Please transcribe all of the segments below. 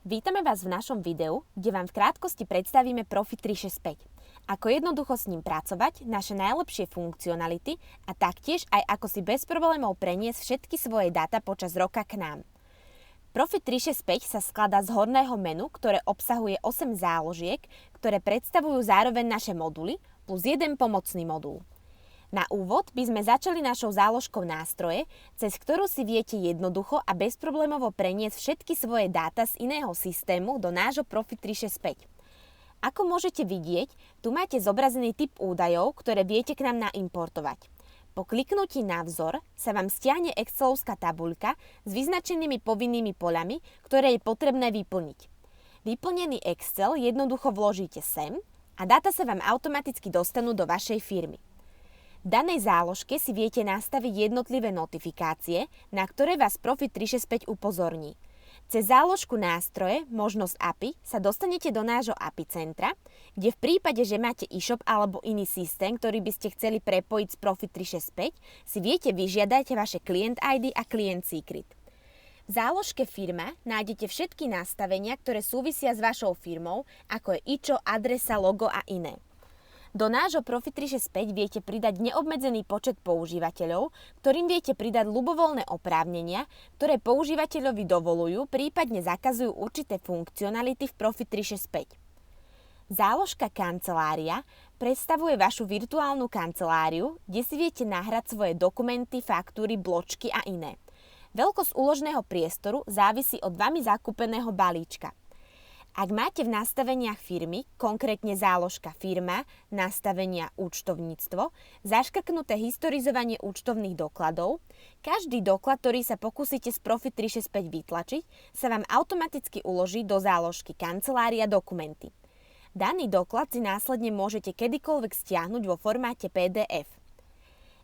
Vítame vás v našom videu, kde vám v krátkosti predstavíme Profit 365. Ako jednoducho s ním pracovať, naše najlepšie funkcionality a taktiež aj ako si bez problémov preniesť všetky svoje dáta počas roka k nám. Profit 365 sa skladá z horného menu, ktoré obsahuje 8 záložiek, ktoré predstavujú zároveň naše moduly plus jeden pomocný modul. Na úvod by sme začali našou záložkou nástroje, cez ktorú si viete jednoducho a bezproblémovo preniesť všetky svoje dáta z iného systému do nášho Profit 365. Ako môžete vidieť, tu máte zobrazený typ údajov, ktoré viete k nám naimportovať. Po kliknutí na vzor sa vám stiahne excelovská tabuľka s vyznačenými povinnými poľami, ktoré je potrebné vyplniť. Vyplnený Excel jednoducho vložíte sem a dáta sa vám automaticky dostanú do vašej firmy. V danej záložke si viete nastaviť jednotlivé notifikácie, na ktoré vás Profit 365 upozorní. Cez záložku nástroje, možnosť API, sa dostanete do nášho API centra, kde v prípade, že máte e-shop alebo iný systém, ktorý by ste chceli prepojiť s Profit 365, si viete vyžiadať vaše Client ID a Client Secret. V záložke firma nájdete všetky nastavenia, ktoré súvisia s vašou firmou, ako je IČO, adresa, logo a iné. Do nášho Profit 365 viete pridať neobmedzený počet používateľov, ktorým viete pridať ľubovoľné oprávnenia, ktoré používateľovi dovolujú, prípadne zakazujú určité funkcionality v Profit 365. Záložka kancelária predstavuje vašu virtuálnu kanceláriu, kde si viete nahrať svoje dokumenty, faktúry, bločky a iné. Veľkosť úložného priestoru závisí od vami zakúpeného balíčka. Ak máte v nastaveniach firmy, konkrétne záložka firma, nastavenia účtovníctvo, zaškrknuté historizovanie účtovných dokladov, každý doklad, ktorý sa pokúsite z Profit 365 vytlačiť, sa vám automaticky uloží do záložky kancelária dokumenty. Daný doklad si následne môžete kedykoľvek stiahnuť vo formáte PDF.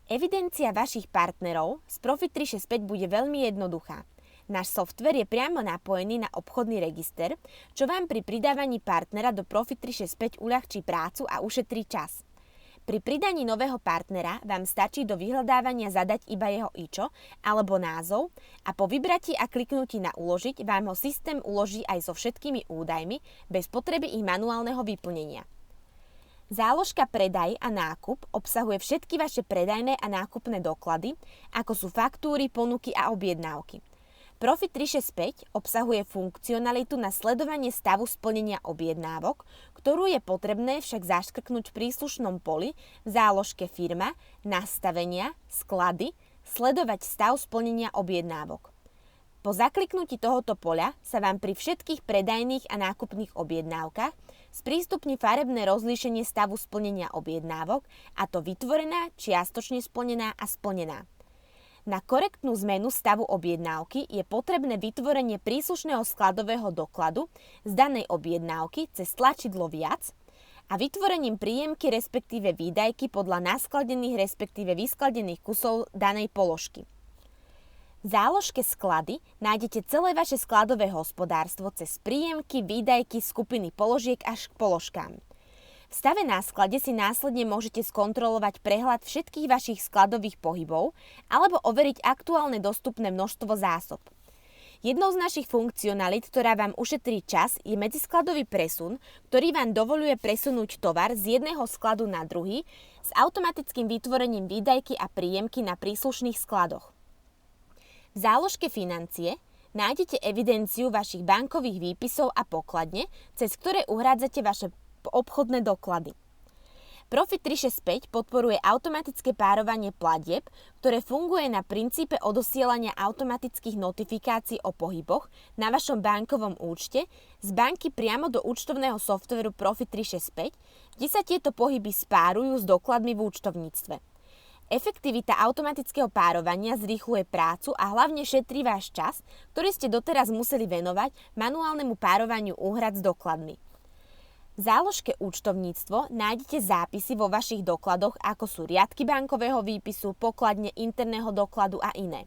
Evidencia vašich partnerov z Profit 365 bude veľmi jednoduchá. Náš softvér je priamo napojený na obchodný register, čo vám pri pridávaní partnera do Profit 365 uľahčí prácu a ušetrí čas. Pri pridaní nového partnera vám stačí do vyhľadávania zadať iba jeho IČO alebo názov a po vybratí a kliknutí na uložiť vám ho systém uloží aj so všetkými údajmi bez potreby ich manuálneho vyplnenia. Záložka predaj a nákup obsahuje všetky vaše predajné a nákupné doklady, ako sú faktúry, ponuky a objednávky. Profit 365 obsahuje funkcionalitu na sledovanie stavu splnenia objednávok, ktorú je potrebné však zaškrknúť v príslušnom poli v záložke firma, nastavenia, sklady, sledovať stav splnenia objednávok. Po zakliknutí tohoto poľa sa vám pri všetkých predajných a nákupných objednávkach sprístupní farebné rozlíšenie stavu splnenia objednávok, a to vytvorená, čiastočne splnená a splnená. Na korektnú zmenu stavu objednávky je potrebné vytvorenie príslušného skladového dokladu z danej objednávky cez tlačidlo viac a vytvorením príjemky respektíve výdajky podľa naskladených respektíve vyskladených kusov danej položky. V záložke sklady nájdete celé vaše skladové hospodárstvo cez príjemky, výdajky, skupiny položiek až k položkám. V stave na sklade si následne môžete skontrolovať prehľad všetkých vašich skladových pohybov alebo overiť aktuálne dostupné množstvo zásob. Jednou z našich funkcionalít, ktorá vám ušetrí čas, je medziskladový presun, ktorý vám dovoľuje presunúť tovar z jedného skladu na druhý s automatickým vytvorením výdajky a príjemky na príslušných skladoch. V záložke financie nájdete evidenciu vašich bankových výpisov a pokladne, cez ktoré uhrádzate vaše obchodné doklady. Profit 365 podporuje automatické párovanie platieb, ktoré funguje na princípe odosielania automatických notifikácií o pohyboch na vašom bankovom účte z banky priamo do účtovného softvéru Profit 365, kde sa tieto pohyby spárujú s dokladmi v účtovníctve. Efektivita automatického párovania zrýchľuje prácu a hlavne šetrí váš čas, ktorý ste doteraz museli venovať manuálnemu párovaniu úhrad s dokladmi. V záložke účtovníctvo nájdete zápisy vo vašich dokladoch, ako sú riadky bankového výpisu, pokladne interného dokladu a iné.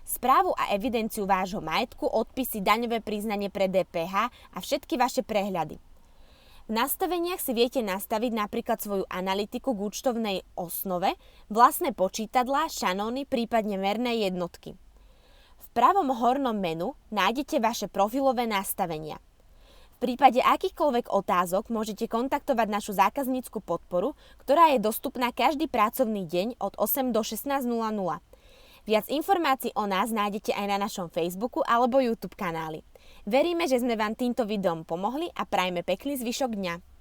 Správu a evidenciu vášho majetku, odpisy, daňové priznanie pre DPH a všetky vaše prehľady. V nastaveniach si viete nastaviť napríklad svoju analytiku k účtovnej osnove, vlastné počítadlá, šanóny, prípadne merné jednotky. V pravom hornom menu nájdete vaše profilové nastavenia. V prípade akýchkoľvek otázok môžete kontaktovať našu zákaznícku podporu, ktorá je dostupná každý pracovný deň od 8 do 16:00. Viac informácií o nás nájdete aj na našom Facebooku alebo YouTube kanáli. Veríme, že sme vám týmto videom pomohli a prajme pekný zvyšok dňa.